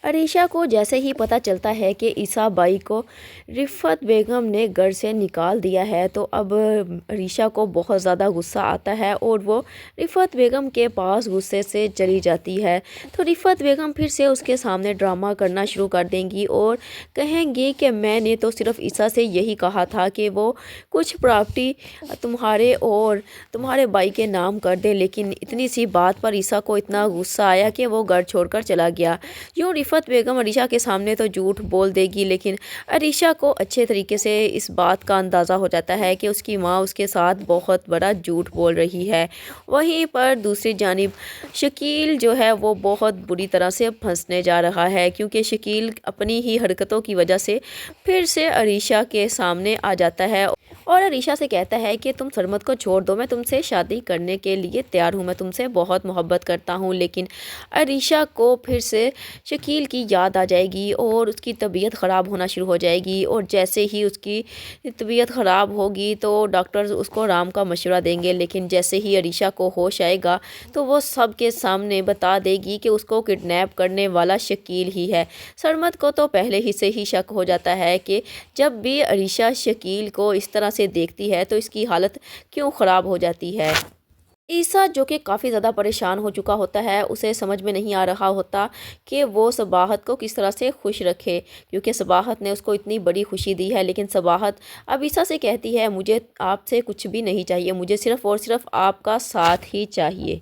عریشہ کو جیسے ہی پتہ چلتا ہے کہ عیسیٰ بائی کو رفعت بیگم نے گھر سے نکال دیا ہے تو اب عریشہ کو بہت زیادہ غصہ آتا ہے اور وہ رفعت بیگم کے پاس غصے سے چلی جاتی ہے۔ تو رفعت بیگم پھر سے اس کے سامنے ڈرامہ کرنا شروع کر دیں گی اور کہیں گی کہ میں نے تو صرف عیسیٰ سے یہی کہا تھا کہ وہ کچھ پراپرٹی تمہارے اور تمہارے بھائی کے نام کر دے، لیکن اتنی سی بات پر عیسیٰ کو اتنا غصہ آیا کہ وہ گھر چھوڑ کر چلا گیا۔ یوں رفعت بیگم عریشہ کے سامنے تو جھوٹ بول دے گی، لیکن عریشہ کو اچھے طریقے سے اس بات کا اندازہ ہو جاتا ہے کہ اس کی ماں اس کے ساتھ بہت بڑا جھوٹ بول رہی ہے۔ وہیں پر دوسری جانب شکیل جو ہے وہ بہت بری طرح سے پھنسنے جا رہا ہے، کیونکہ شکیل اپنی ہی حرکتوں کی وجہ سے پھر سے عریشہ کے سامنے آ جاتا ہے اور عریشہ سے کہتا ہے کہ تم سرمد کو چھوڑ دو، میں تم سے شادی کرنے کے لیے تیار ہوں، میں تم سے بہت محبت کرتا ہوں۔ لیکن عریشہ کو پھر سے شکیل کی یاد آ جائے گی اور اس کی طبیعت خراب ہونا شروع ہو جائے گی، اور جیسے ہی اس کی طبیعت خراب ہوگی تو ڈاکٹرز اس کو آرام کا مشورہ دیں گے، لیکن جیسے ہی عریشہ کو ہوش آئے گا تو وہ سب کے سامنے بتا دے گی کہ اس کو کڈنیپ کرنے والا شکیل ہی ہے۔ سرمد کو تو پہلے ہی سے ہی شک ہو جاتا ہے کہ جب بھی عریشہ شکیل کو اس طرح سے دیکھتی ہے تو اس کی حالت کیوں خراب ہو جاتی ہے۔ عیسیٰ جو کہ کافی زیادہ پریشان ہو چکا ہوتا ہے، اسے سمجھ میں نہیں آ رہا ہوتا کہ وہ صباحت کو کس طرح سے خوش رکھے، کیونکہ صباحت نے اس کو اتنی بڑی خوشی دی ہے، لیکن صباحت اب عیسیٰ سے کہتی ہے مجھے آپ سے کچھ بھی نہیں چاہیے، مجھے صرف اور صرف آپ کا ساتھ ہی چاہیے۔